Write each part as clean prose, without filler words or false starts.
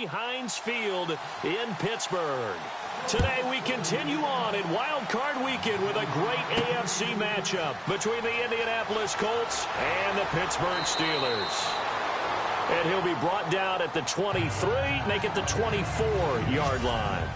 Heinz Field in Pittsburgh. Today we continue on in Wild Card Weekend with a great AFC matchup between the Indianapolis Colts and the Pittsburgh Steelers. And he'll be brought down at the 23, make it the 24-yard line.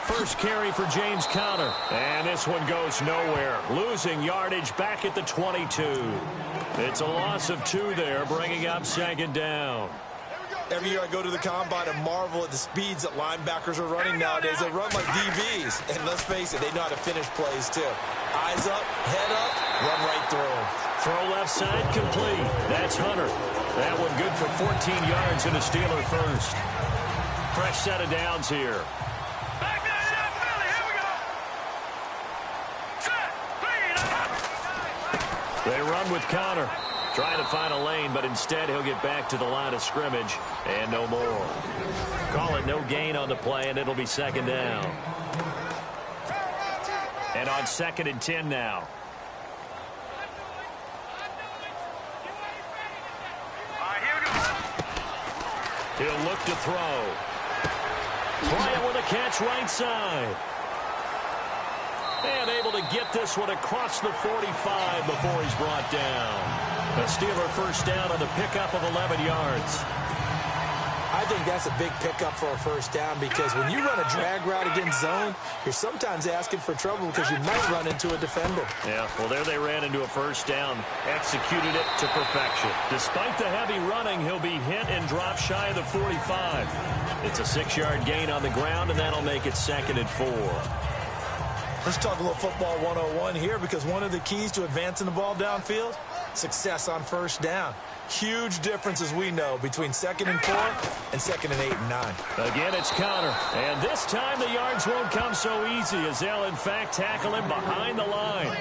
First carry for James Conner. And this one goes nowhere. Losing yardage back at the 22. It's a loss of 2 there, bringing up second down. Every year I go to the combine and marvel at the speeds that linebackers are running nowadays. They run like DBs. And let's face it, they know how to finish plays too. Eyes up, head up, run right through them. Throw left side complete. That's Hunter. That one good for 14 yards and a Steeler first. Fresh set of downs here. They run with Conner. Trying to find a lane, but instead he'll get back to the line of scrimmage and no more. Call it no gain on the play, and it'll be second down. And on 2nd and 10 now. He'll look to throw. Bryant with a catch right side. And able to get this one across the 45 before he's brought down. A Steeler first down on the pickup of 11 yards. I think that's a big pickup for a first down because when you run a drag route against zone, you're sometimes asking for trouble because you might run into a defender. Yeah, well, there they ran into a first down. Executed it to perfection. Despite the heavy running, he'll be hit and drop shy of the 45. It's a 6-yard gain on the ground, and that'll make it 2nd and 4. Let's talk a little football 101 here because one of the keys to advancing the ball downfield, success on first down. Huge difference, as we know, between 2nd and 4 and 2nd and 8 and 9. Again, it's Conner. And this time the yards won't come so easy as they'll, in fact, tackle him behind the line.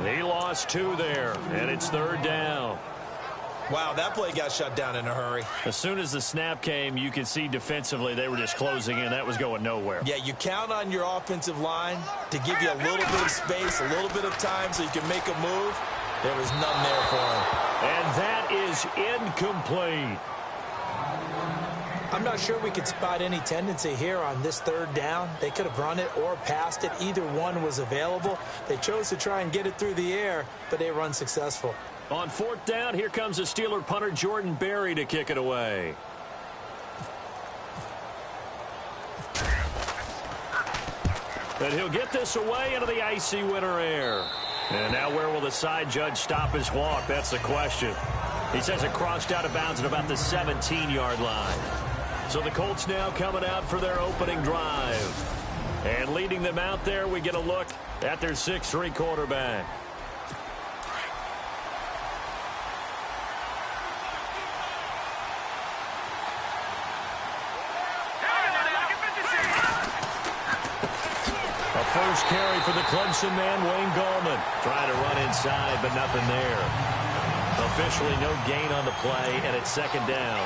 He lost 2 there, and it's 3rd down. Wow, that play got shut down in a hurry. As soon as the snap came, you could see defensively they were just closing in. That was going nowhere. Yeah, you count on your offensive line to give you a little bit of space, a little bit of time so you can make a move. There was none there for him. And that is incomplete. I'm not sure we could spot any tendency here on this 3rd down. They could have run it or passed it. Either one was available. They chose to try and get it through the air, but they were unsuccessful. On 4th down, here comes the Steeler punter Jordan Berry to kick it away. And he'll get this away into the icy winter air. And now where will the side judge stop his walk? That's the question. He says it crossed out of bounds at about the 17-yard line. So the Colts now coming out for their opening drive. And leading them out there, we get a look at their 6'3" quarterback. First carry for the Clemson man, Wayne Gallman. Trying to run inside, but nothing there. Officially no gain on the play, and it's 2nd down.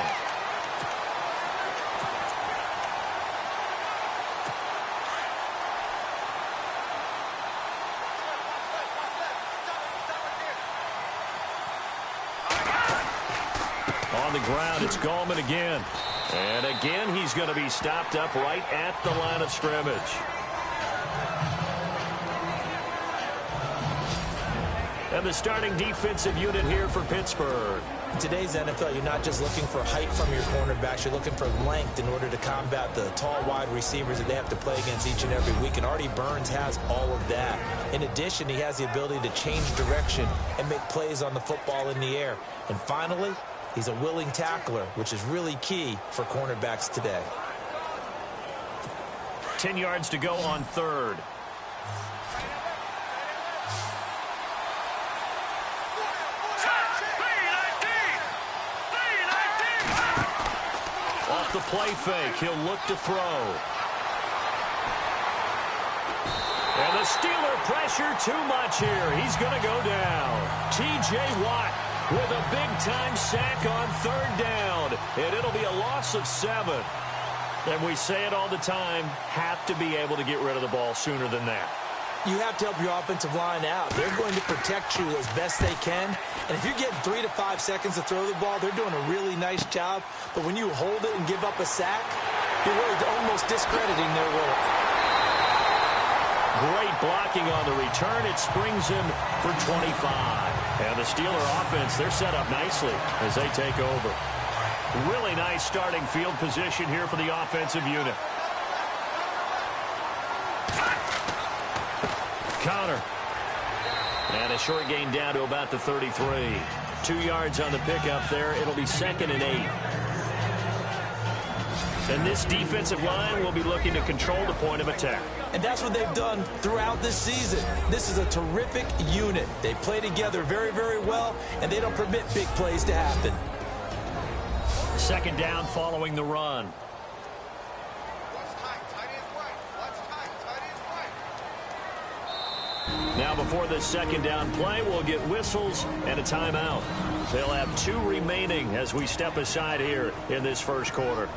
On the ground, it's Gallman again. And again, he's going to be stopped up right at the line of scrimmage. And the starting defensive unit here for Pittsburgh. In today's NFL, you're not just looking for height from your cornerbacks. You're looking for length in order to combat the tall wide receivers that they have to play against each and every week. And Artie Burns has all of that. In addition, he has the ability to change direction and make plays on the football in the air. And finally, he's a willing tackler, which is really key for cornerbacks today. 10 yards to go on 3rd. Off the play fake, he'll look to throw. And the Steeler pressure too much here. He's going to go down. T.J. Watt with a big-time sack on third down, and it'll be a loss of 7. And we say it all the time, have to be able to get rid of the ball sooner than that. You have to help your offensive line out. They're going to protect you as best they can. And if you're getting 3 to 5 seconds to throw the ball, they're doing a really nice job. But when you hold it and give up a sack, you're really almost discrediting their work. Great blocking on the return. It springs him for 25. And the Steeler offense, they're set up nicely as they take over. Really nice starting field position here for the offensive unit. Connor. And a short gain down to about the 33. 2 yards on the pickup there. It'll be 2nd and 8. And this defensive line will be looking to control the point of attack. And that's what they've done throughout this season. This is a terrific unit. They play together very, very well, and they don't permit big plays to happen. 2nd down following the run. Now before this 2nd down play, we'll get whistles and a timeout. They'll have 2 remaining as we step aside here in this first quarter.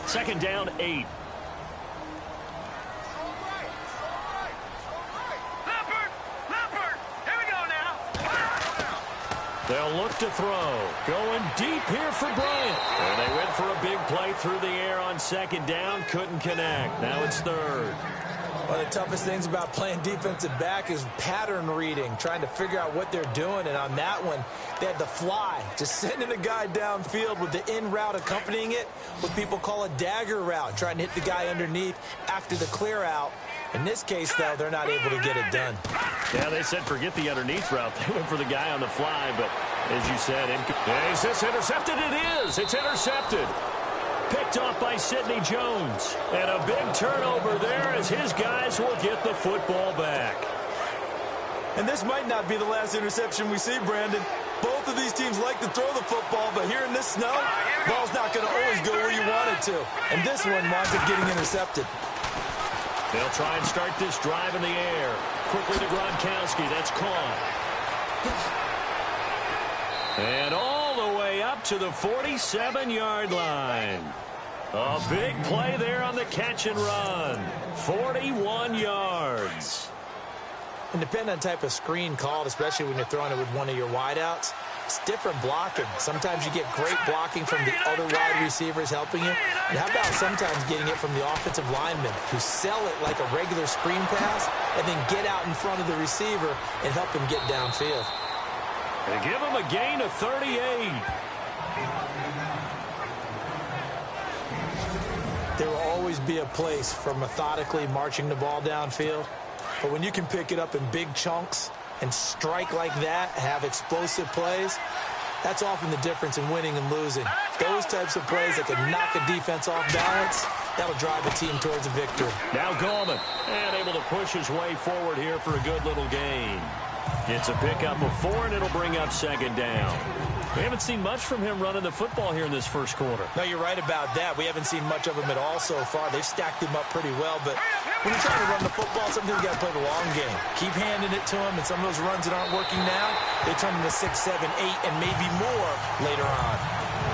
2nd down, 8. They'll look to throw. Going deep here for Bryant. And they went for a big play through the air on 2nd down. Couldn't connect. Now it's 3rd. One of the toughest things about playing defensive back is pattern reading, trying to figure out what they're doing. And on that one, they had the fly, just sending a guy downfield with the in route accompanying it, what people call a dagger route, trying to hit the guy underneath after the clear out. In this case, though, they're not able to get it done. Yeah, they said forget the underneath route. They went for the guy on the fly, but as you said, is this intercepted? It is. It's intercepted. Picked off by Sidney Jones. And a big turnover there as his guys will get the football back. And this might not be the last interception we see, Brandon. Both of these teams like to throw the football, but here in this snow, ball's not going to always go where you want it to. And this one winds up getting intercepted. They'll try and start this drive in the air. Quickly to Gronkowski. That's caught. And all the way up to the 47-yard line. A big play there on the catch and run. 41 yards. And depending on the type of screen called, especially when you're throwing it with one of your wideouts, it's different blocking. Sometimes you get great blocking from the other wide receivers helping you. And how about sometimes getting it from the offensive linemen who sell it like a regular screen pass and then get out in front of the receiver and help him get downfield. They give him a gain of 38. There will always be a place for methodically marching the ball downfield. But when you can pick it up in big chunks and strike like that, have explosive plays, that's often the difference in winning and losing. Those types of plays that can knock a defense off balance, that'll drive a team towards a victory. Now Gallman, and able to push his way forward here for a good little gain. It's a pickup of 4, and it'll bring up 2nd down. We haven't seen much from him running the football here in this first quarter. No, you're right about that. We haven't seen much of him at all so far. They've stacked him up pretty well, but when you're trying to run the football, sometimes you got to play the long game. Keep handing it to him, and some of those runs that aren't working now, they turn into 6, 7, 8, and maybe more later on.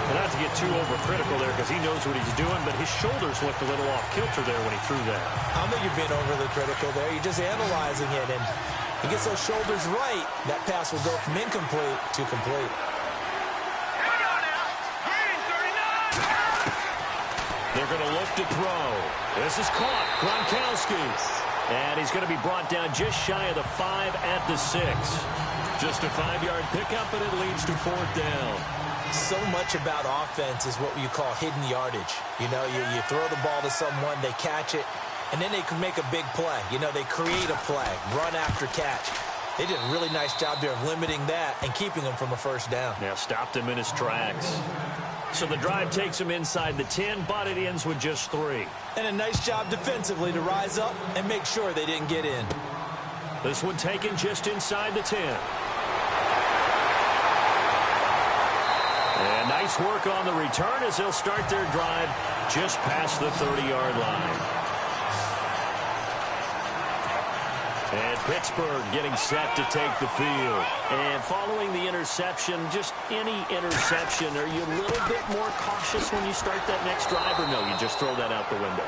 And not to get too overcritical there because he knows what he's doing, but his shoulders looked a little off kilter there when he threw that. I don't think you're being overly critical there. You're just analyzing it, and he gets those shoulders right, that pass will go from incomplete to complete. They're going to look to throw. This is caught. Gronkowski. And he's going to be brought down just shy of the 5 at the 6. Just a 5-yard pickup, and it leads to 4th down. So much about offense is what you call hidden yardage. You know, you throw the ball to someone, they catch it, and then they can make a big play. You know, they create a play, run after catch. They did a really nice job there of limiting that and keeping him from a first down. Now stopped him in his tracks. So the drive takes him inside the 10, but it ends with just 3. And a nice job defensively to rise up and make sure they didn't get in. This one taken just inside the 10. And nice work on the return as they'll start their drive just past the 30-yard line. And Pittsburgh getting set to take the field. And following the interception, just any interception, are you a little bit more cautious when you start that next drive, or no, you just throw that out the window?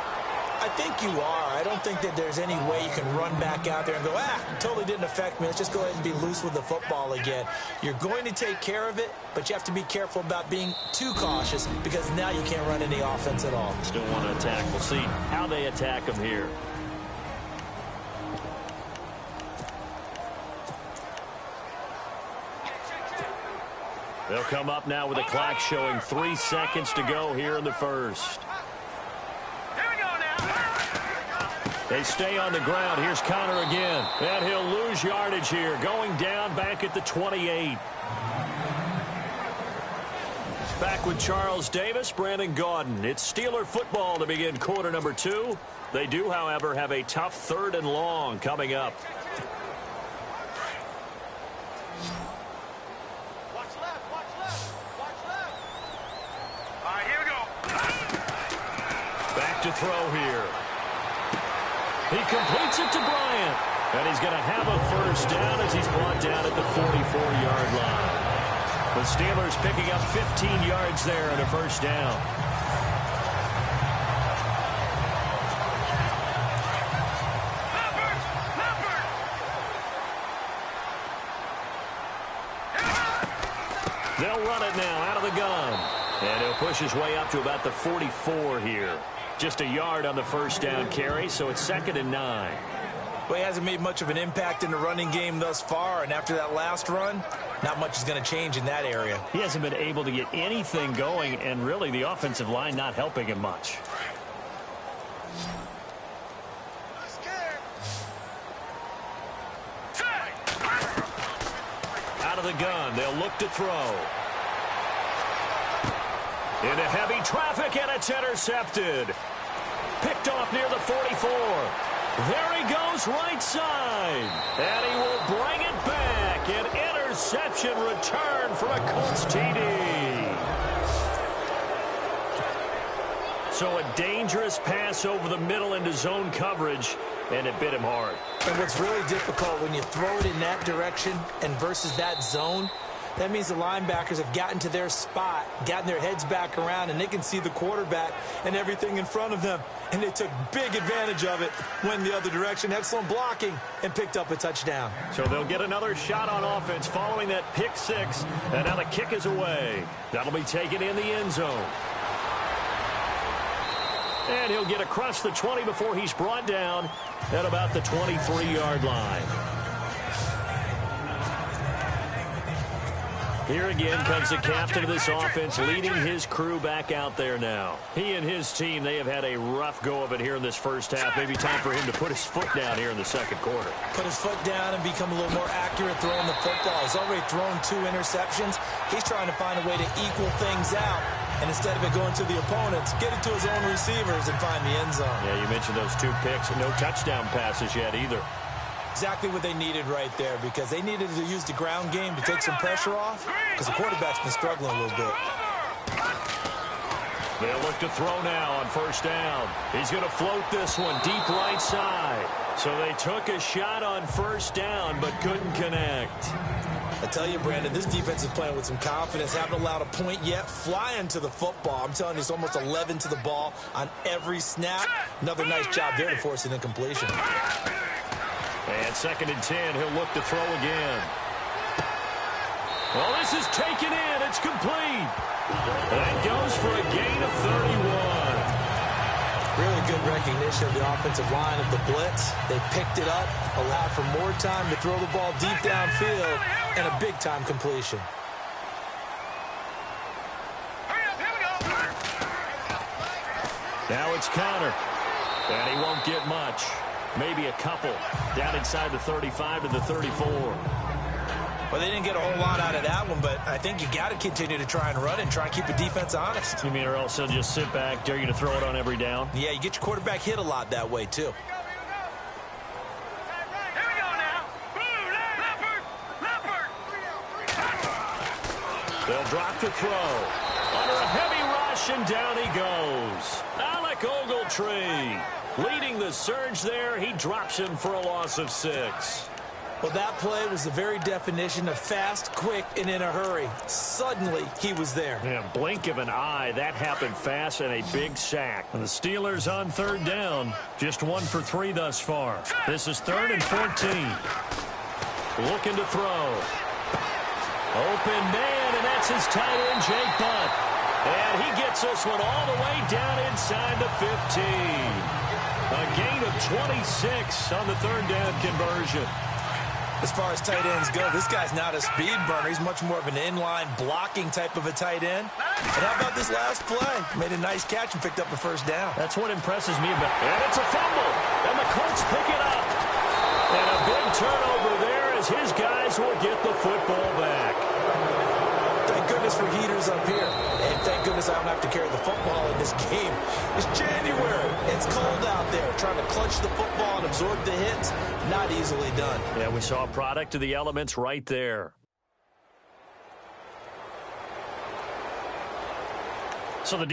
I think you are. I don't think that there's any way you can run back out there and go, totally didn't affect me. Let's just go ahead and be loose with the football again. You're going to take care of it, but you have to be careful about being too cautious because now you can't run any offense at all. Still want to attack. We'll see how they attack them here. They'll come up now with a clock showing 3 seconds to go here in the first. They stay on the ground. Here's Connor again. And he'll lose yardage here. Going down back at the 28. Back with Charles Davis, Brandon Gaudin. It's Steeler football to begin quarter number 2. They do, however, have a tough 3rd and long coming up. Back to throw here. He completes it to Bryant. And he's going to have a first down as he's brought down at the 44-yard line. The Steelers picking up 15 yards there and a first down. They'll run it now out of the gun. And he'll push his way up to about the 44 here. Just a yard on the first down carry, so it's 2nd and 9. Well, he hasn't made much of an impact in the running game thus far, and after that last run, not much is going to change in that area. He hasn't been able to get anything going, and really the offensive line not helping him much. Out of the gun, they'll look to throw. Into heavy traffic, and it's intercepted. Picked off near the 44. There he goes, right side. And he will bring it back. An interception return for a Colts TD. So a dangerous pass over the middle into zone coverage, and it bit him hard. And what's really difficult when you throw it in that direction and versus that zone, that means the linebackers have gotten to their spot, gotten their heads back around, and they can see the quarterback and everything in front of them. And they took big advantage of it, went the other direction, excellent blocking, and picked up a touchdown. So they'll get another shot on offense following that pick 6, and now the kick is away. That'll be taken in the end zone. And he'll get across the 20 before he's brought down at about the 23-yard line. Here again comes the captain of this offense, leading his crew back out there now. He and his team, they have had a rough go of it here in this first half. Maybe time for him to put his foot down here in the second quarter. Put his foot down and become a little more accurate throwing the football. He's already thrown 2 interceptions. He's trying to find a way to equal things out. And instead of it going to the opponents, get it to his own receivers and find the end zone. Yeah, you mentioned those 2 picks and no touchdown passes yet either. Exactly what they needed right there, because they needed to use the ground game to take some pressure off, because the quarterback's been struggling a little bit. They'll look to throw now on first down. He's going to float this one deep right side. So they took a shot on first down but couldn't connect. I tell you, Brandon, this defense is playing with some confidence. Haven't allowed a point yet. Flying to the football. I'm telling you, it's almost 11 to the ball on every snap. Another nice job there to force an incompletion. And 2nd and 10, he'll look to throw again. Well, this is taken in. It's complete. That goes for a gain of 31. Really good recognition of the offensive line of the blitz. They picked it up, allowed for more time to throw the ball deep downfield, and a big-time completion. Now it's Connor. And he won't get much. Maybe a couple. Down inside the 35 to the 34. Well, they didn't get a whole lot out of that one, but I think you got to continue to try and run and try and keep the defense honest. You mean or else they'll just sit back, dare you to throw it on every down? Yeah, you get your quarterback hit a lot that way, too. They'll drop to throw. Under a heavy rush, and down he goes. Alec Ogletree leading the surge there. He drops him for a loss of 6. Well, that play was the very definition of fast, quick, and in a hurry. Suddenly, he was there. Yeah, blink of an eye. That happened fast and a big sack. And the Steelers on 3rd down. Just 1 for 3 thus far. This is 3rd and 14. Looking to throw. Open man, and that's his tight end, Jake Butt. And he gets this one all the way down inside the 15. A gain of 26 on the 3rd down conversion. As far as tight ends go, this guy's not a speed burner. He's much more of an inline blocking type of a tight end. And how about this last play? Made a nice catch and picked up a 1st down. That's what impresses me about it. And it's a fumble. And the Colts pick it up. And a big turnover there as his guys will get the football back. Thank goodness for heaters up here. And thank goodness I don't have to carry the football in this game. It's January. It's cold out there. Trying to clutch the football and absorb the hits, not easily done. Yeah, we saw a product of the elements right there. So the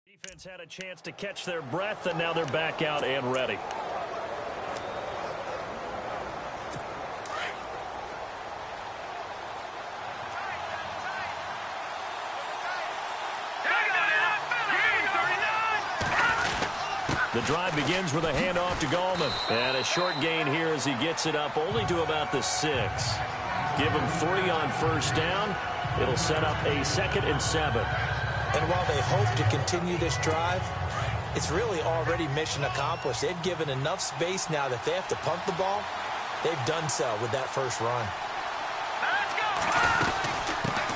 defense had a chance to catch their breath, and now they're back out and ready. The drive begins with a handoff to Gallman. And a short gain here as he gets it up only to about the 6. Give him 3 on 1st down. It'll set up a 2nd and 7. And while they hope to continue this drive, it's really already mission accomplished. They've given enough space now that they have to punt the ball. They've done so with that first run.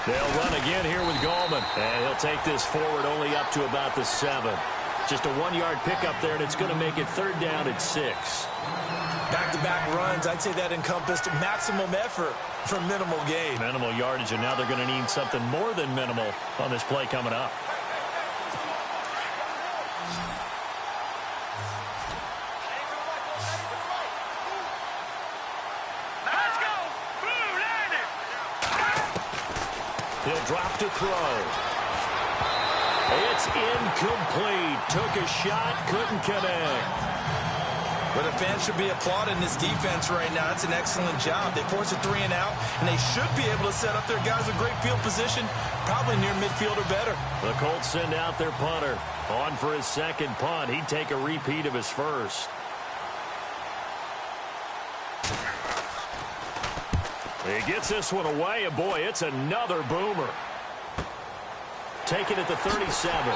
They'll run again here with Gallman. And he'll take this forward only up to about the 7. Just a 1-yard pickup there, and it's going to make it 3rd down at 6. Back-to-back runs, I'd say that encompassed maximum effort for minimal gain. Minimal yardage, and now they're going to need something more than minimal on this play coming up. Let's go! Blue, land it! He'll drop to throw. It's incomplete. Took a shot, couldn't connect. But the fans should be applauding this defense right now. It's an excellent job. They force a 3 and out, and they should be able to set up their guys with great field position, probably near midfield or better. The Colts send out their punter. On for his 2nd punt. He'd take a repeat of his 1st. He gets this one away, and boy, it's another boomer. Taken at the 37.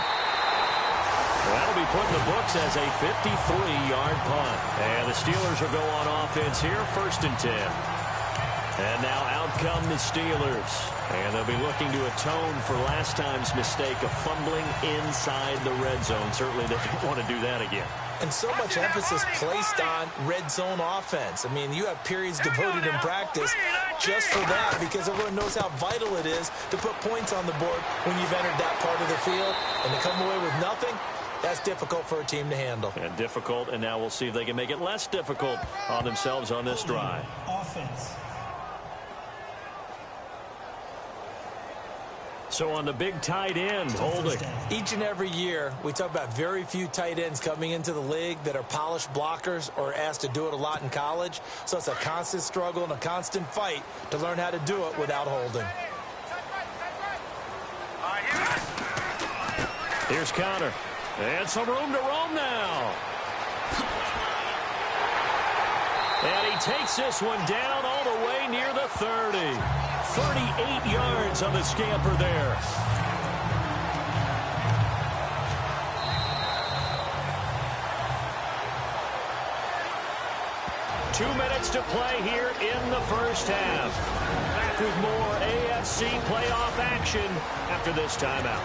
That'll be put in the books as a 53-yard punt. And the Steelers will go on offense here, 1st and 10. And now out come the Steelers. And they'll be looking to atone for last time's mistake of fumbling inside the red zone. Certainly they don't want to do that again. And so much emphasis placed on red zone offense. I mean, you have periods devoted in practice just for that because everyone knows how vital it is to put points on the board when you've entered that part of the field. And to come away with nothing, that's difficult for a team to handle. And difficult, and now we'll see if they can make it less difficult on themselves on this drive. Offense. So on the big tight end, holding. Each and every year, we talk about very few tight ends coming into the league that are polished blockers or asked to do it a lot in college. So it's a constant struggle and a constant fight to learn how to do it without holding. Here's Connor. And some room to roam now. And he takes this one down all the way near the 30. 38 yards on the scamper there. Two minutes to play here in the first half. Back with more AFC playoff action after this timeout.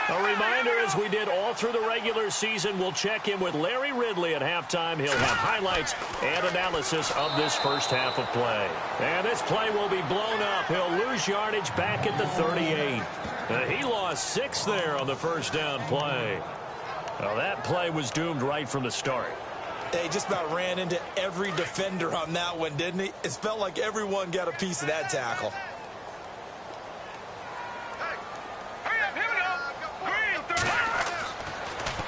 A reminder, as we did all through the regular season, we'll check in with Larry Ridley at halftime. He'll have highlights and analysis of this first half of play. And this play will be blown up. He'll lose yardage back at the 38. He lost 6 there on the first down play. Well, that play was doomed right from the start. He just about ran into every defender on that one, didn't he? It felt like everyone got a piece of that tackle.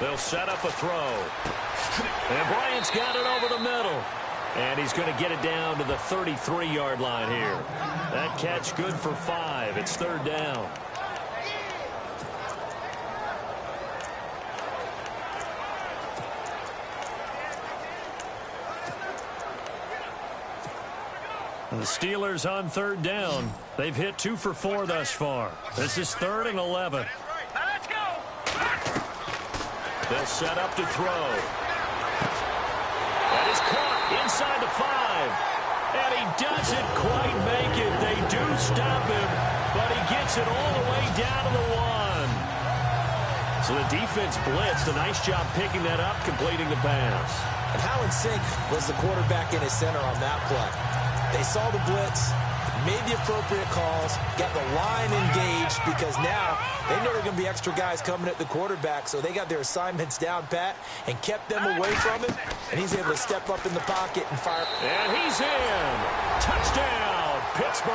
They'll set up a throw. And Bryant's got it over the middle. And he's going to get it down to the 33-yard line here. That catch good for 5. It's 3rd down. The Steelers on 3rd down. They've hit 2 for 4 thus far. This is 3rd and 11. Let's go. They'll set up to throw. That is caught inside the 5. And he doesn't quite make it. They do stop him, but he gets it all the way down to the 1. So the defense blitzed. A nice job picking that up, completing the pass. And how in sync was the quarterback in his center on that play? They saw the blitz, made the appropriate calls, got the line engaged because now they know there are going to be extra guys coming at the quarterback, so they got their assignments down pat and kept them away from him, and he's able to step up in the pocket and fire. And he's in. Touchdown, Pittsburgh.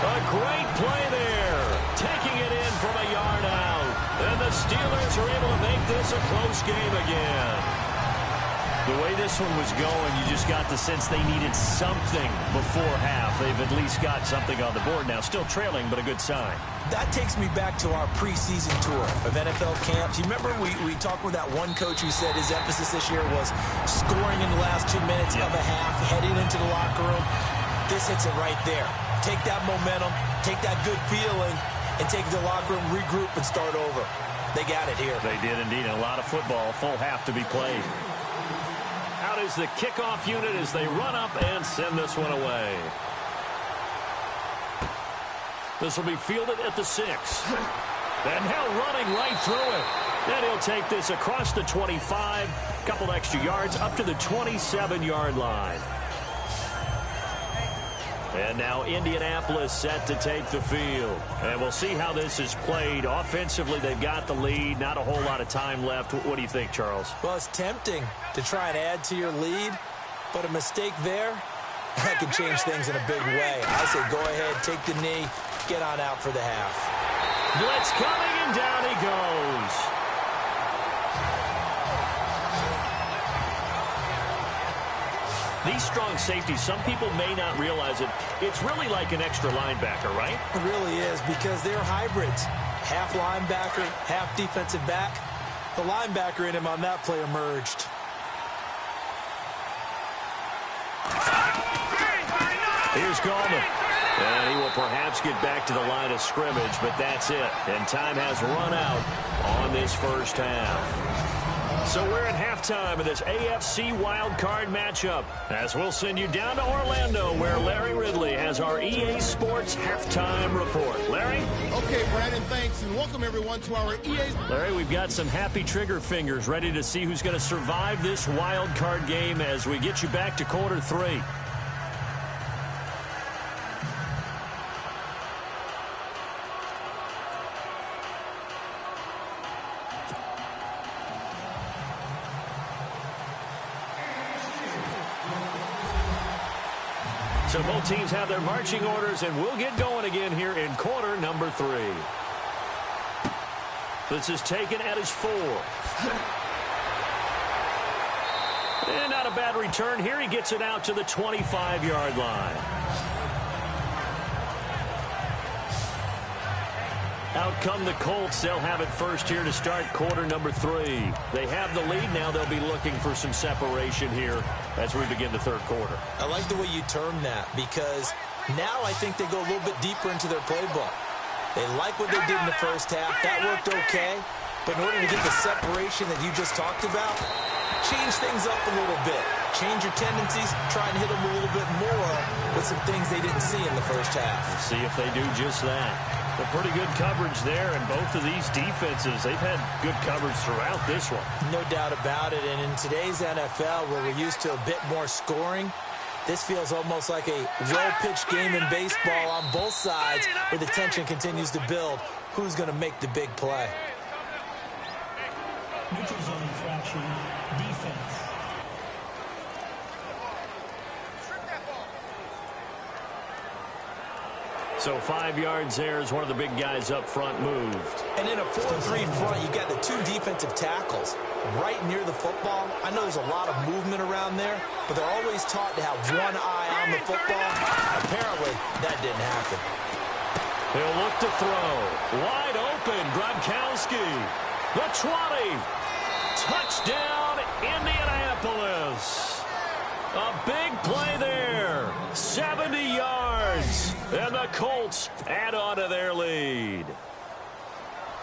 A great play there, taking it in from a yard out. And the Steelers are able to make this a close game again. The way this one was going, you just got the sense they needed something before half. They've at least got something on the board now. Still trailing, but a good sign. That takes me back to our preseason tour of NFL camps. You remember we talked with that one coach who said his emphasis this year was scoring in the last 2 minutes of a half, heading into the locker room. This hits it right there. Take that momentum, take that good feeling, and take the locker room, regroup, and start over. They got it here. They did indeed. A lot of football, full half to be played. Out is the kickoff unit as they run up and send this one away. This will be fielded at the 6. And now running right through it. Then he'll take this across the 25, couple extra yards up to the 27-yard line. And now Indianapolis set to take the field. And we'll see how this is played. Offensively, they've got the lead. Not a whole lot of time left. What do you think, Charles? Well, it's tempting to try and add to your lead, but a mistake there, that can change things in a big way. I say go ahead, take the knee, get on out for the half. Blitz coming, and down he goes. These strong safeties, some people may not realize it. It's really like an extra linebacker, right? It really is, because they're hybrids. Half linebacker, half defensive back. The linebacker in him on that play emerged. Here's Gallman. And he will perhaps get back to the line of scrimmage, but that's it. And time has run out on this first half. So we're at halftime of this AFC wildcard matchup, as we'll send you down to Orlando, where Larry Ridley has our EA Sports halftime report. Larry? Okay, Brandon, thanks, and welcome everyone to our EA. Larry, we've got some happy trigger fingers ready to see who's going to survive this wildcard game as we get you back to quarter 3. So both teams have their marching orders, and we'll get going again here in quarter number 3. This is taken at his 4. And not a bad return here. He gets it out to the 25-yard line. Out come the Colts. They'll have it first here to start quarter number 3. They have the lead. Now they'll be looking for some separation here as we begin the third quarter. I like the way you term that, because now I think they go a little bit deeper into their playbook. They like what they did in the first half. That worked okay. But in order to get the separation that you just talked about, change things up a little bit. Change your tendencies. Try and hit them a little bit more with some things they didn't see in the first half. Let's see if they do just that. A pretty good coverage there, and both of these defenses, they've had good coverage throughout this one. No doubt about it, and in today's NFL, where we're used to a bit more scoring, this feels almost like a well-pitched game in baseball on both sides, where the tension continues to build. Who's going to make the big play? Neutral zone infraction, defense. So 5 yards there as one of the big guys up front moved. And in a 4-3 front, you've got the 2 defensive tackles right near the football. I know there's a lot of movement around there, but they're always taught to have one eye on the football. Apparently, that didn't happen. He'll look to throw. Wide open, Gronkowski. The 20. Touchdown, Indianapolis. A big play there. 70 yards. And the Colts add on to their lead.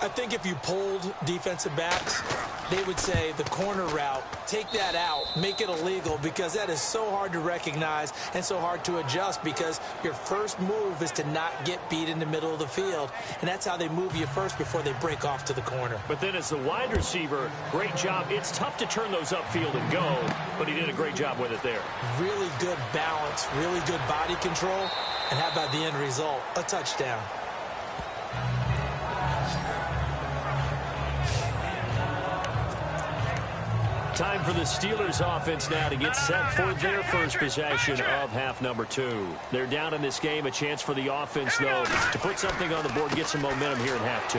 I think if you polled defensive backs, they would say the corner route, take that out, make it illegal, because that is so hard to recognize and so hard to adjust, because your first move is to not get beat in the middle of the field, and that's how they move you first before they break off to the corner. But then as the wide receiver, great job. It's tough to turn those upfield and go, but he did a great job with it there. Really good balance, really good body control, and how about the end result? A touchdown. Time for the Steelers offense now to get set for their first possession of half number 2. They're down in this game. A chance for the offense, though, to put something on the board, get some momentum here in half 2.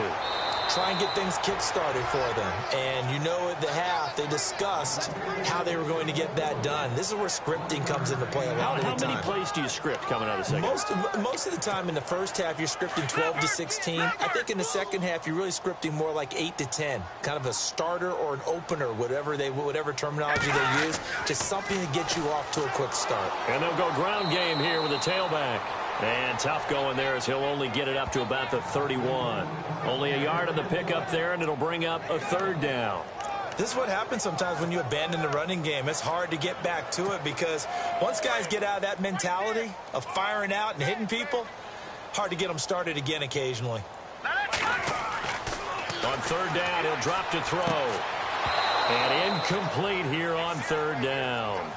Try and get things kick-started for them. And you know at the half, they discussed how they were going to get that done. This is where scripting comes into play a lot of the time. How many plays do you script coming out of the second? Most of the time in the first half, you're scripting 12 to 16. I think in the second half, you're really scripting more like 8 to 10. Kind of a starter or an opener, whatever terminology they use. Just something to get you off to a quick start. And they'll go ground game here with a tailback. And tough going there as he'll only get it up to about the 31. Only a yard on the pickup there, and it'll bring up a 3rd down. This is what happens sometimes when you abandon the running game. It's hard to get back to it because once guys get out of that mentality of firing out and hitting people, hard to get them started again occasionally. On 3rd down, he'll drop to throw. And incomplete here on 3rd down.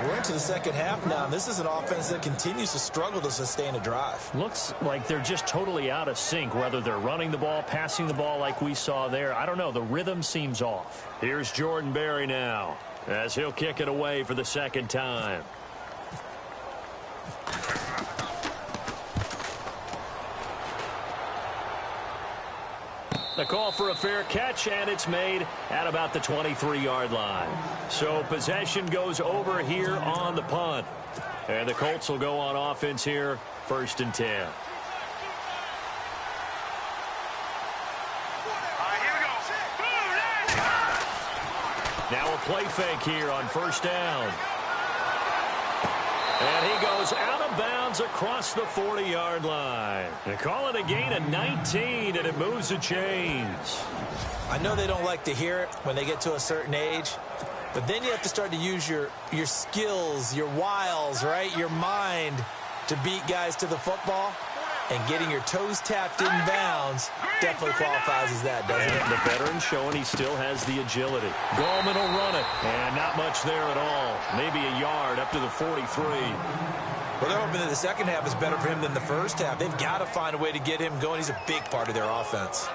We're into the second half now, and this is an offense that continues to struggle to sustain a drive. Looks like they're just totally out of sync, whether they're running the ball, passing the ball like we saw there. I don't know. The rhythm seems off. Here's Jordan Berry now as he'll kick it away for the 2nd time. The call for a fair catch, and it's made at about the 23-yard line. So possession goes over here on the punt. And the Colts will go on offense here, 1st and 10. All right, here we go. Now a play fake here on 1st down. And he goes out of bounds across the 40-yard line. They call it a gain of 19, and it moves the chains. I know they don't like to hear it when they get to a certain age, but then you have to start to use your skills, your wiles, right, your mind to beat guys to the football. And getting your toes tapped in bounds definitely qualifies as that, doesn't it? The veteran showing he still has the agility. Gallman will run it, and not much there at all. Maybe a yard up to the 43. Well, they're hoping that the second half is better for him than the first half. They've got to find a way to get him going. He's a big part of their offense.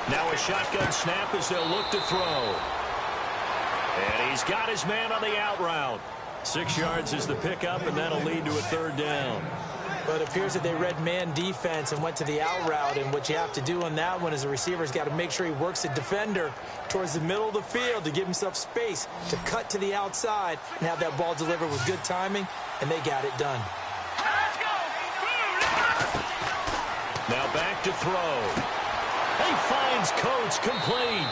Now a shotgun snap as they'll look to throw. And he's got his man on the out route. 6 yards is the pickup, and that'll lead to a 3rd down. But it appears that they read man defense and went to the out route. And what you have to do on that one is the receiver's got to make sure he works the defender towards the middle of the field to give himself space to cut to the outside and have that ball delivered with good timing, and they got it done. Now back to throw. He finds Coates complete.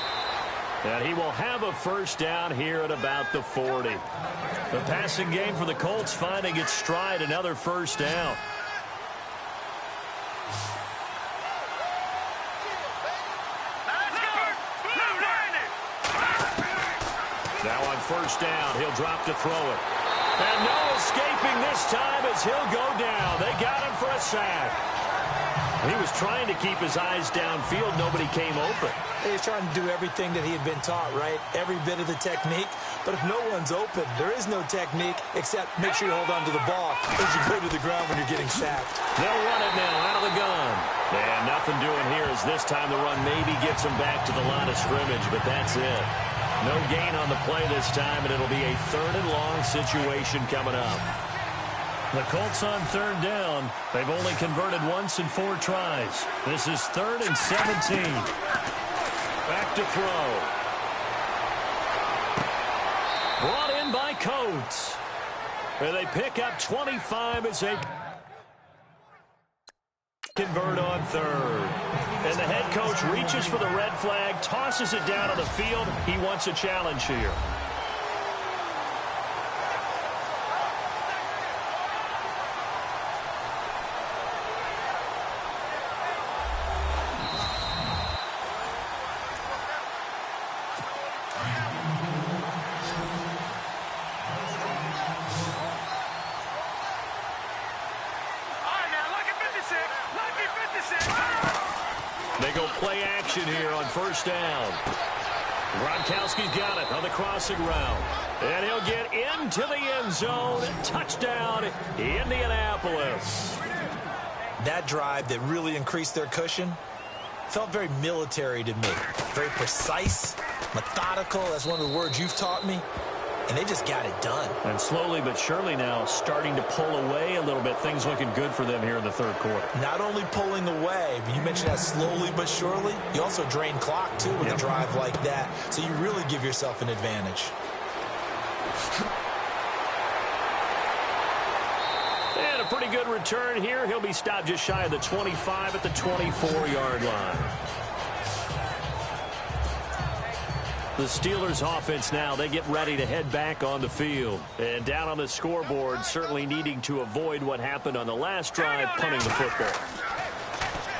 And he will have a 1st down here at about the 40. The passing game for the Colts finding its stride, another 1st down. Now on 1st down, he'll drop to throw it. And no escaping this time as he'll go down. They got him for a sack. He was trying to keep his eyes downfield. Nobody came open. He was trying to do everything that he had been taught, right? Every bit of the technique. But if no one's open, there is no technique except make sure you hold on to the ball as you go to the ground when you're getting sacked. They'll run it now out of the gun. And nothing doing here as this time the run maybe gets him back to the line of scrimmage, but that's it. No gain on the play this time, and it'll be a 3rd and long situation coming up. The Colts on 3rd down. They've only converted once in 4 tries. This is 3rd and 17. Back to throw. Brought in by Coates. And they pick up 25 as they convert on 3rd. And the head coach reaches for the red flag, tosses it down on the field. He wants a challenge here. They go play action here on 1st down. Gronkowski's got it on the crossing route. And he'll get into the end zone. Touchdown, Indianapolis. That drive that really increased their cushion felt very military to me. Very precise, methodical. That's one of the words you've taught me. And they just got it done. And slowly but surely now starting to pull away a little bit. Things looking good for them here in the 3rd quarter. Not only pulling away, but you mentioned that slowly but surely. You also drain clock, too, with a drive like that. So you really give yourself an advantage. And a pretty good return here. He'll be stopped just shy of the 25 at the 24-yard line. The Steelers offense now, they get ready to head back on the field. And down on the scoreboard, certainly needing to avoid what happened on the last drive, punting the football.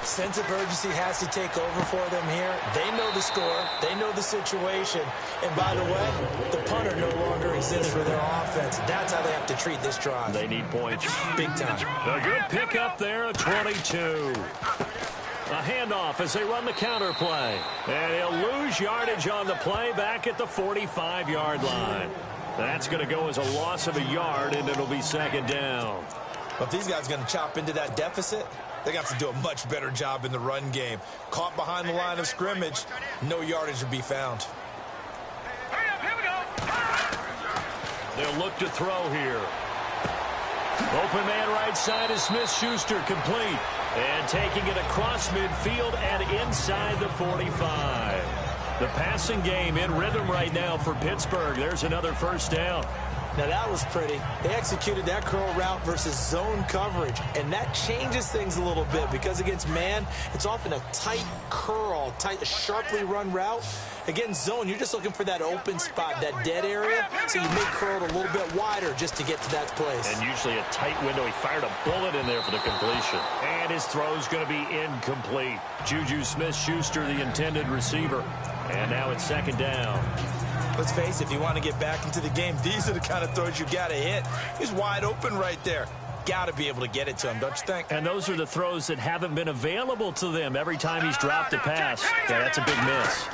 Sense of urgency has to take over for them here. They know the score. They know the situation. And by the way, the punter no longer exists for their offense. That's how they have to treat this drive. They need points. Big time. A good pickup there, a 22. A handoff as they run the counter play. And he'll lose yardage on the play back at the 45-yard line. That's going to go as a loss of a yard, and it'll be 2nd down. But if these guys are going to chop into that deficit, they're going to have to do a much better job in the run game. Caught behind the line of scrimmage, no yardage would be found. Here we go. They'll look to throw here. Open man right side is Smith-Schuster, complete. And taking it across midfield and inside the 45. The passing game in rhythm right now for Pittsburgh. There's another 1st down. Now that was pretty. They executed that curl route versus zone coverage, and that changes things a little bit because against man, it's often a tight curl, sharply run route. Against zone, you're just looking for that open spot, that dead area, so you make curl a little bit wider just to get to that place. And usually a tight window. He fired a bullet in there for the completion. And his throw's going to be incomplete. Juju Smith-Schuster, the intended receiver. And now it's 2nd down. Let's face it, if you want to get back into the game, these are the kind of throws you got to hit. He's wide open right there. Got to be able to get it to him, don't you think? And those are the throws that haven't been available to them every time he's dropped a pass. Yeah, that's a big miss.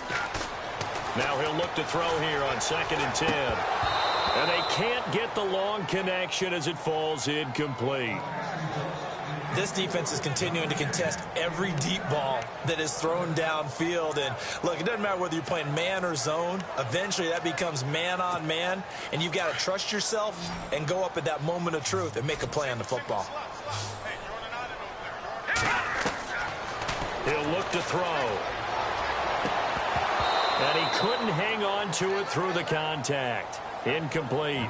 Now he'll look to throw here on 2nd and 10. And they can't get the long connection as it falls incomplete. This defense is continuing to contest every deep ball that is thrown downfield. And, look, it doesn't matter whether you're playing man or zone. Eventually, that becomes man on man. And you've got to trust yourself and go up at that moment of truth and make a play on the football. He'll look to throw. And he couldn't hang on to it through the contact. Incomplete.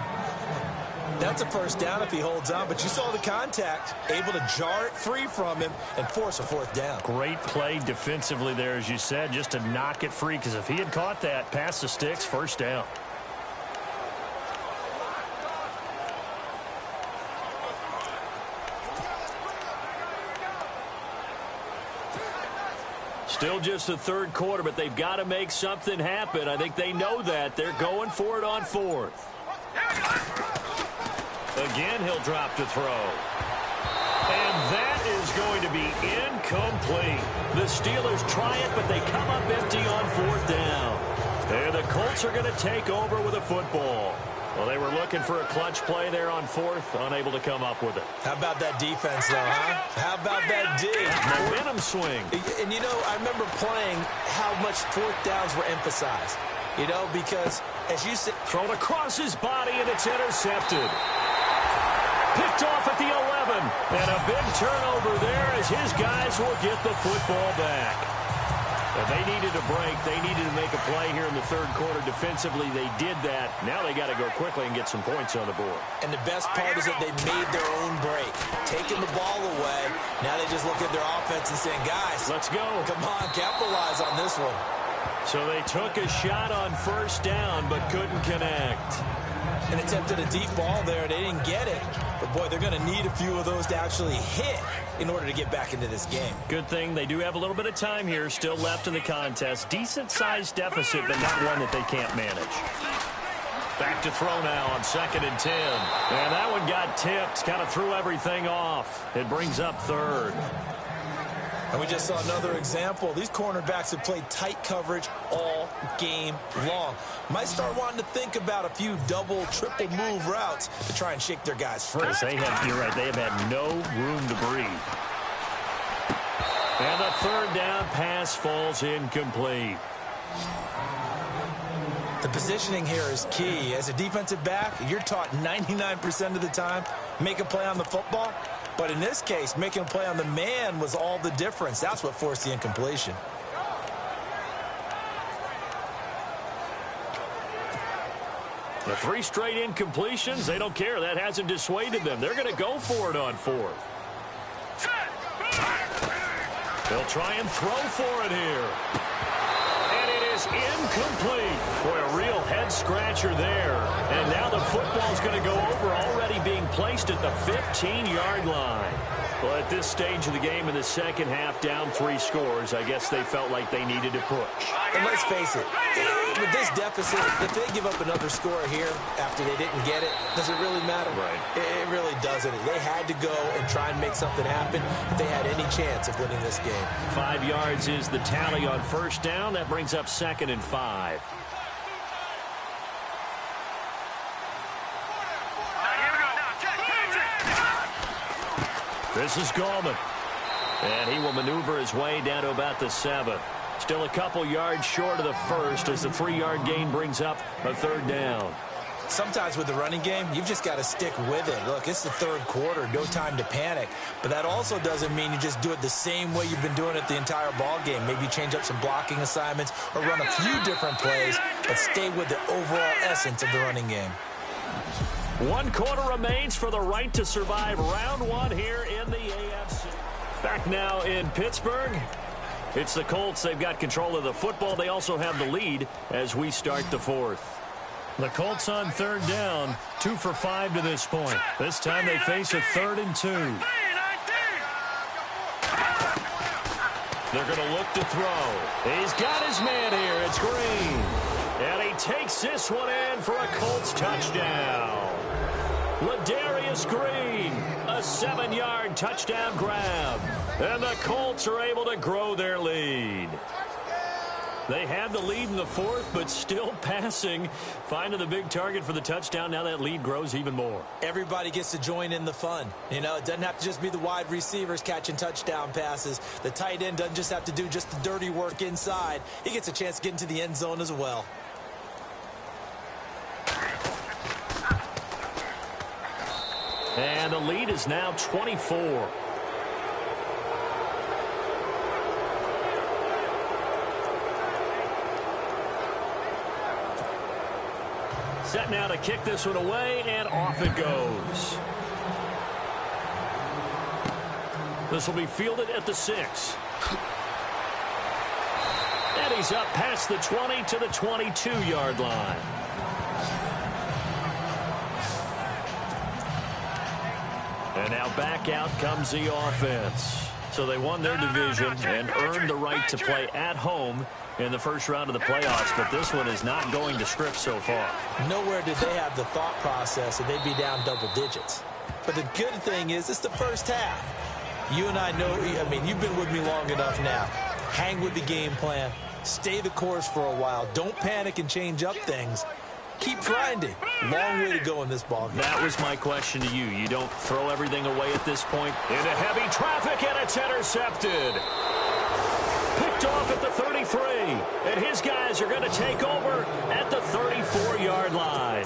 That's a 1st down if he holds on, but you saw the contact, able to jar it free from him and force a 4th down. Great play defensively there, as you said, just to knock it free, because if he had caught that, past the sticks, 1st down. Still just the 3rd quarter, but they've got to make something happen. I think they know that. They're going for it on 4th. Again, he'll drop to throw. And that is going to be incomplete. The Steelers try it, but they come up empty on 4th down. And the Colts are going to take over with a football. Well, they were looking for a clutch play there on 4th, unable to come up with it. How about that defense, though, huh? How about that D? Momentum swing. And, you know, I remember playing how much 4th downs were emphasized. You know, because, as you said... Thrown across his body, and it's intercepted. Picked off at the 11. And a big turnover there as his guys will get the football back. And they needed a break. They needed to make a play here in the 3rd quarter. Defensively, they did that. Now they got to go quickly and get some points on the board. And the best part is that they made their own break. Taking the ball away. Now they just look at their offense and saying, guys, let's go. Come on, capitalize on this one. So they took a shot on 1st down, but couldn't connect. And attempted a deep ball there. They didn't get it. But, boy, they're going to need a few of those to actually hit in order to get back into this game. Good thing they do have a little bit of time here still left in the contest. Decent-sized deficit, but not one that they can't manage. Back to throw now on 2nd and 10. And that one got tipped. Kind of threw everything off. It brings up 3rd. And we just saw another example. These cornerbacks have played tight coverage all game long. Might start wanting to think about a few double, triple move routes to try and shake their guys free. You're right, they have had no room to breathe. And the 3rd down pass falls incomplete. The positioning here is key. As a defensive back, you're taught 99% of the time, make a play on the football. But in this case, making a play on the man was all the difference. That's what forced the incompletion. The 3 straight incompletions, they don't care. That hasn't dissuaded them. They're going to go for it on 4th. They'll try and throw for it here. And it is incomplete. Boy, a real head-scratcher there. And now the football's going to go over, already being placed at the 15-yard line. Well, at this stage of the game in the 2nd half, down 3 scores, I guess they felt like they needed to push. And let's face it, with this deficit, if they give up another score here after they didn't get it, does it really matter? Right. It really doesn't. They had to go and try and make something happen if they had any chance of winning this game. 5 yards is the tally on 1st down. That brings up 2nd and 5. This is Gallman. And he will maneuver his way down to about the 7. Still a couple yards short of the 1st as the 3-yard gain brings up a 3rd down. Sometimes with the running game, you've just got to stick with it. Look, it's the 3rd quarter, no time to panic. But that also doesn't mean you just do it the same way you've been doing it the entire ball game. Maybe change up some blocking assignments or run a few different plays, but stay with the overall essence of the running game. 1 quarter remains for the right to survive round 1 here in the AFC. Back now in Pittsburgh. It's the Colts. They've got control of the football. They also have the lead as we start the 4th. The Colts on 3rd down, 2 for 5 to this point. This time they face a 3rd and 2. They're going to look to throw. He's got his man here. It's Green. And he takes this one in for a Colts touchdown. Ladarius Green, a 7-yard touchdown grab. And the Colts are able to grow their lead. They had the lead in the 4th, but still passing. Finding the big target for the touchdown. Now that lead grows even more. Everybody gets to join in the fun. You know, it doesn't have to just be the wide receivers catching touchdown passes. The tight end doesn't just have to do just the dirty work inside. He gets a chance to get into the end zone as well. And the lead is now 24. Set now to kick this one away, and off it goes. This will be fielded at the 6. And he's up past the 20 to the 22-yard line. And now back out comes the offense. So they won their division and earned the right to play at home in the first round of the playoffs, but this one is not going to script so far. Nowhere did they have the thought process that they'd be down double digits. But the good thing is it's the first half. You and I know, I mean, you've been with me long enough now. Hang with the game plan. Stay the course for a while. Don't panic and change up things. Keep grinding. Long way to go in this ball game. That was my question to you. You don't throw everything away at this point? Into heavy traffic, and it's intercepted. Picked off at the 33, and his guys are going to take over at the 34-yard line.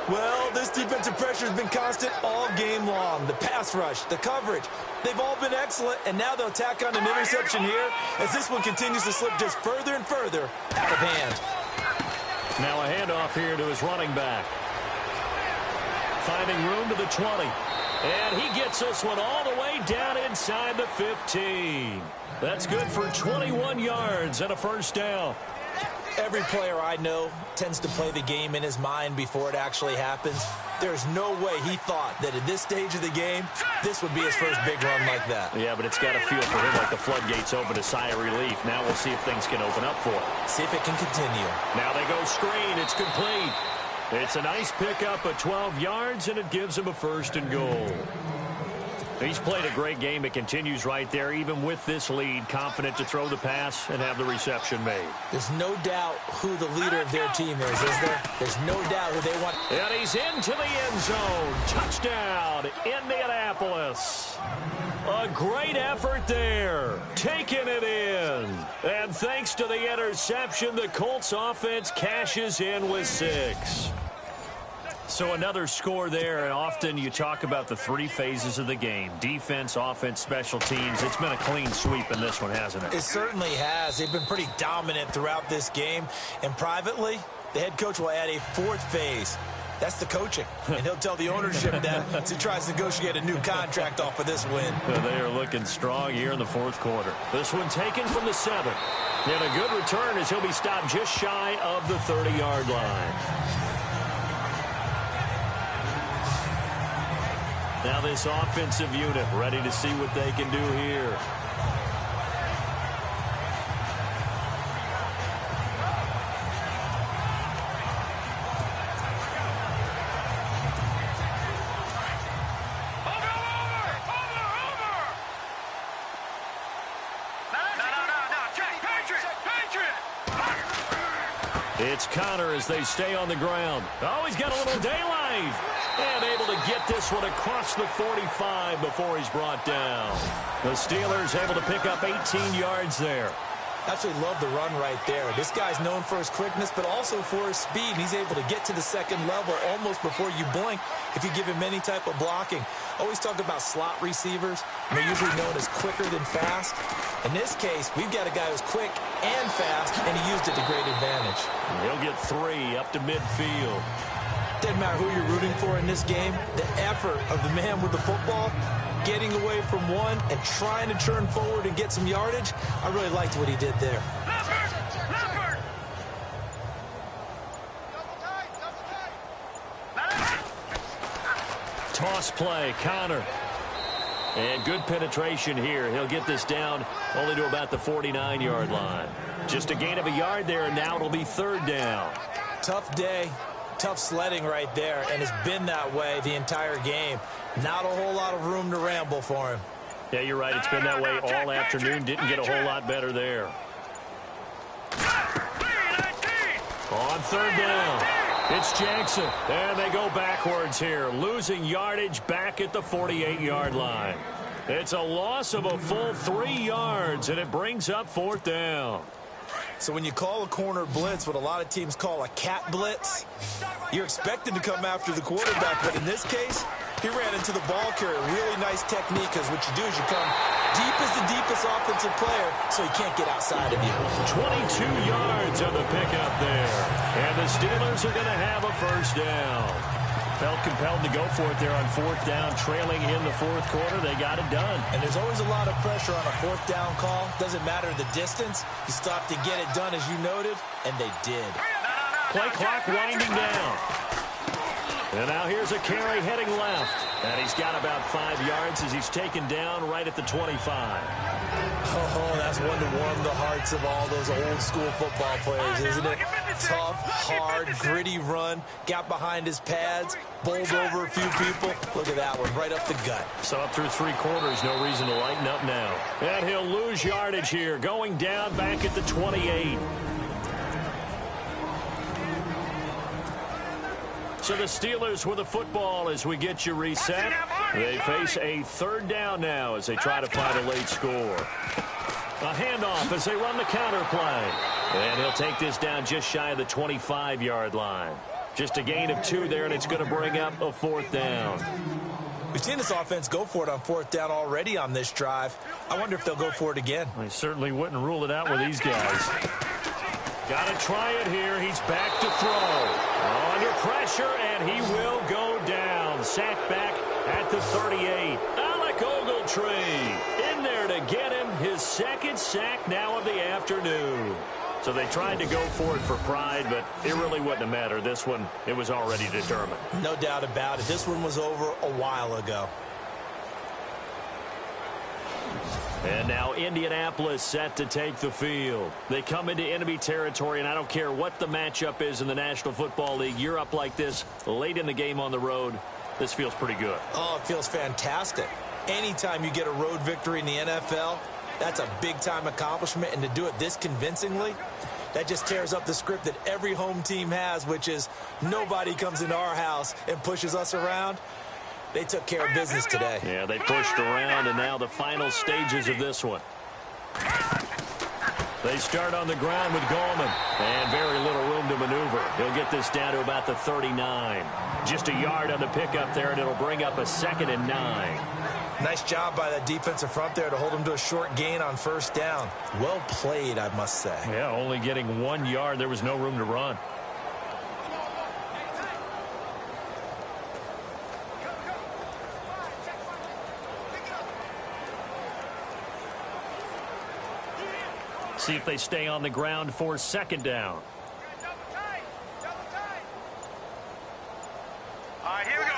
Well, this defensive pressure has been constant all game long. The pass rush, the coverage, they've all been excellent, and now they'll tack on an interception here as this one continues to slip just further and further out of hand. Now a handoff here to his running back. Finding room to the 20. And he gets this one all the way down inside the 15. That's good for 21 yards and a first down. Every player I know tends to play the game in his mind before it actually happens. There's no way he thought that at this stage of the game, this would be his first big run like that. Yeah, but it's got to feel for him like the floodgates open, a sigh of relief. Now we'll see if things can open up for him. See if it can continue. Now they go screen. It's complete. It's a nice pickup of 12 yards, and it gives him a first and goal. He's played a great game. It continues right there, even with this lead, confident to throw the pass and have the reception made. There's no doubt who the leader of their team is there? There's no doubt who they want. And he's into the end zone. Touchdown, Indianapolis. A great effort there, taking it in. And thanks to the interception, the Colts offense cashes in with 6. So another score there, and often you talk about the 3 phases of the game. Defense, offense, special teams. It's been a clean sweep in this one, hasn't it? It certainly has. They've been pretty dominant throughout this game. And privately, the head coach will add a 4th phase. That's the coaching. And he'll tell the ownership that as he tries to negotiate a new contract off of this win. They are looking strong here in the 4th quarter. This one taken from the 7. And a good return as he'll be stopped just shy of the 30-yard line. Now this offensive unit ready to see what they can do here. It's Connor as they stay on the ground. Oh, he's got a little daylight. And able to get this one across the 45 before he's brought down. The Steelers able to pick up 18 yards there. Absolutely love the run right there. This guy's known for his quickness, but also for his speed. He's able to get to the second level almost before you blink if you give him any type of blocking. Always talk about slot receivers, and they're usually known as quicker than fast. In this case, we've got a guy who's quick and fast, and he used it to great advantage. He'll get 3 up to midfield. Doesn't matter who you're rooting for in this game, the effort of the man with the football, getting away from one and trying to turn forward and get some yardage, I really liked what he did there. Toss play, Connor. And good penetration here. He'll get this down only to about the 49-yard line. Just a gain of a yard there, and now it'll be 3rd down. Tough day. Tough sledding right there, and it's been that way the entire game. Not a whole lot of room to ramble for him. Yeah, you're right. It's been that way all afternoon. Didn't get a whole lot better there. On 3rd down, it's Jackson. And they go backwards here, losing yardage back at the 48-yard line. It's a loss of a full 3 yards, and it brings up 4th down. So when you call a corner blitz, what a lot of teams call a cat blitz, you're expected to come after the quarterback. But in this case, he ran into the ball carrier. Really nice technique, because what you do is you come deep as the deepest offensive player so he can't get outside of you. 22 yards on the pickup there. And the Steelers are going to have a first down. Felt compelled to go for it there on 4th down, trailing in the 4th quarter. They got it done. And there's always a lot of pressure on a 4th down call. Doesn't matter the distance. You stop to get it done, as you noted, and they did. Play clock winding down. And now here's a carry heading left. And he's got about 5 yards as he's taken down right at the 25. Oh, that's one to warm the hearts of all those old school football players, isn't it? Tough, hard, gritty run. Got behind his pads, bowled over a few people. Look at that one, right up the gut. So up through 3 quarters, no reason to lighten up now. And he'll lose yardage here, going down back at the 28. So the Steelers with the football as we get you reset. They face a 3rd down now as they try to find a late score. A handoff as they run the counter play. And he'll take this down just shy of the 25-yard line. Just a gain of 2 there, and it's going to bring up a 4th down. We've seen this offense go for it on 4th down already on this drive. I wonder if they'll go for it again. I certainly wouldn't rule it out with these guys. Got to try it here. He's back to throw. Under pressure, and he will go down. Sacked back at the 38. Alec Ogletree in there to get him his 2nd sack now of the afternoon. So they tried to go for it for pride, but it really wouldn't have mattered. This one, it was already determined. No doubt about it. This one was over a while ago. And now Indianapolis set to take the field. They come into enemy territory, and I don't care what the matchup is in the National Football League. You're up like this late in the game on the road. This feels pretty good. Oh, it feels fantastic. Anytime you get a road victory in the NFL, that's a big-time accomplishment. And to do it this convincingly, that just tears up the script that every home team has, which is nobody comes into our house and pushes us around. They took care of business today. Yeah, they pushed around, and now the final stages of this one. They start on the ground with Gallman, and very little room to maneuver. He'll get this down to about the 39. Just a yard on the pickup there, and it'll bring up a 2nd and 9. Nice job by that defensive front there to hold him to a short gain on 1st down. Well played, I must say. Yeah, only getting 1 yard. There was no room to run. See if they stay on the ground for 2nd down. All right, here we go.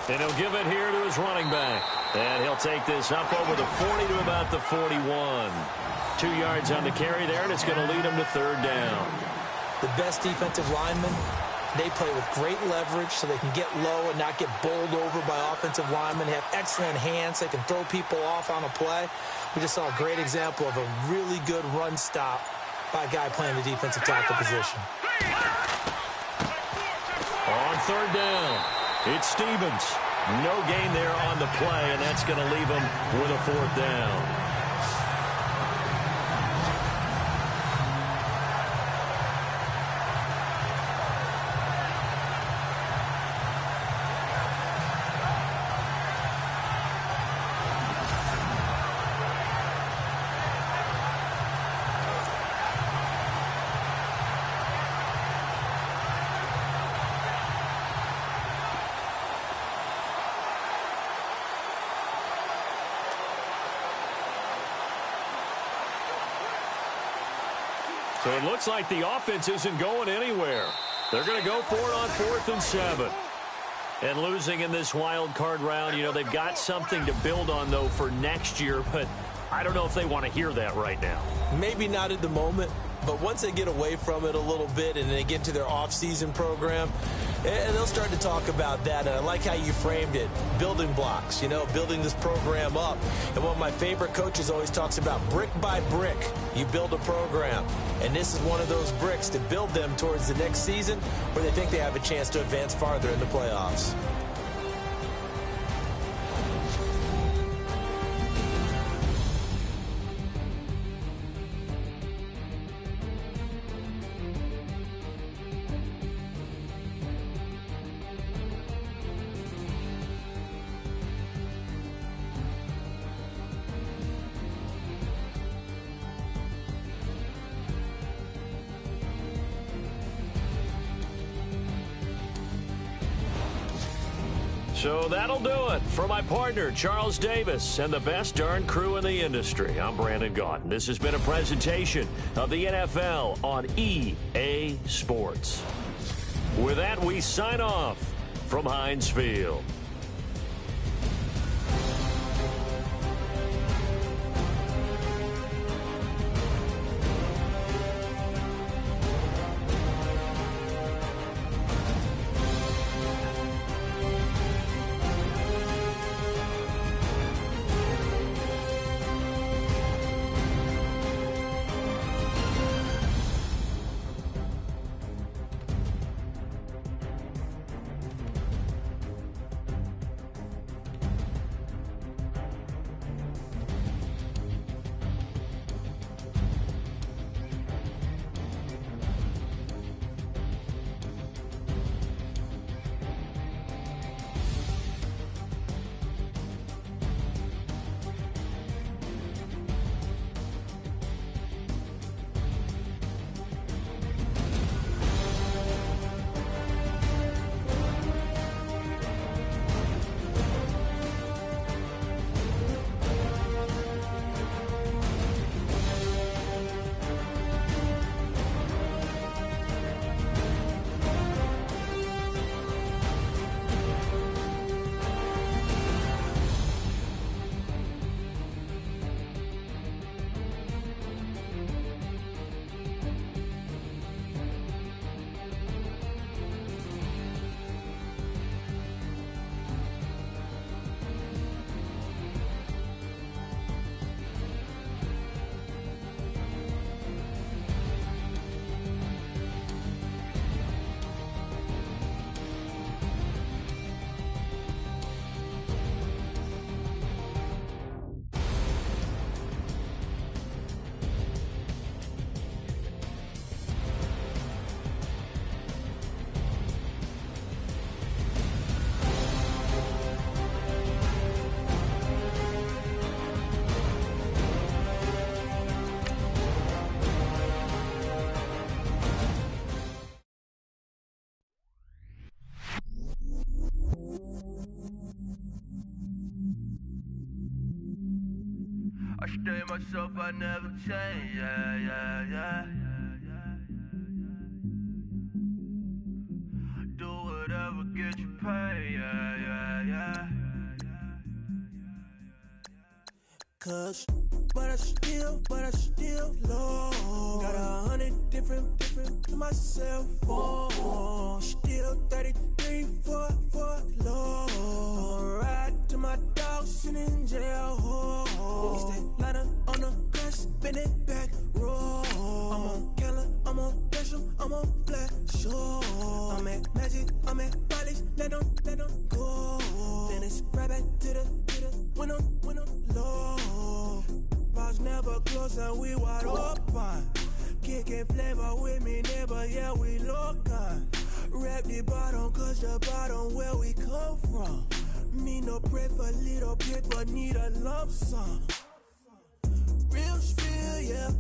And he'll give it here to his running back. And he'll take this up over the 40 to about the 41. 2 yards on the carry there, and it's going to lead him to 3rd down. The best defensive linemen, they play with great leverage so they can get low and not get bowled over by offensive linemen. They have excellent hands. They can throw people off on a play. We just saw a great example of a really good run stop by a guy playing the defensive tackle position. On 3rd down, it's Stevens. No gain there on the play, and that's going to leave him with a 4th down. So it looks like the offense isn't going anywhere. They're going to go for it on 4th and 7. And losing in this wild card round, you know, they've got something to build on, though, for next year. But I don't know if they want to hear that right now. Maybe not at the moment, but once they get away from it a little bit and they get into their off-season program, and they'll start to talk about that. And I like how you framed it, building blocks, you know, building this program up. And one of my favorite coaches always talks about brick by brick, you build a program. And this is one of those bricks to build them towards the next season where they think they have a chance to advance farther in the playoffs. So that'll do it for my partner, Charles Davis, and the best darn crew in the industry. I'm Brandon Gaudin. This has been a presentation of the NFL on EA Sports. With that, we sign off from Heinz Field. I stay myself, I never change, yeah. Do whatever, get you paid, yeah. Cause, but I still low. Got 100 different to myself, still 33 for low. I'ma ride to my dog sitting in jail. It's that liner on the grass, spin it back, roll. I'm on Keller, I'm on Bishop, I'm on Flat Show. I'm at Magic, I'm at Follies, let them go. Then it's right back to the when I'm low. Bars never close and we wide open. Kicking flavor with me, neighbor, yeah, we local. Rap the bottom, cause the bottom where we come from. Me no pray for little paper, need a lump sum. Real spill, yeah,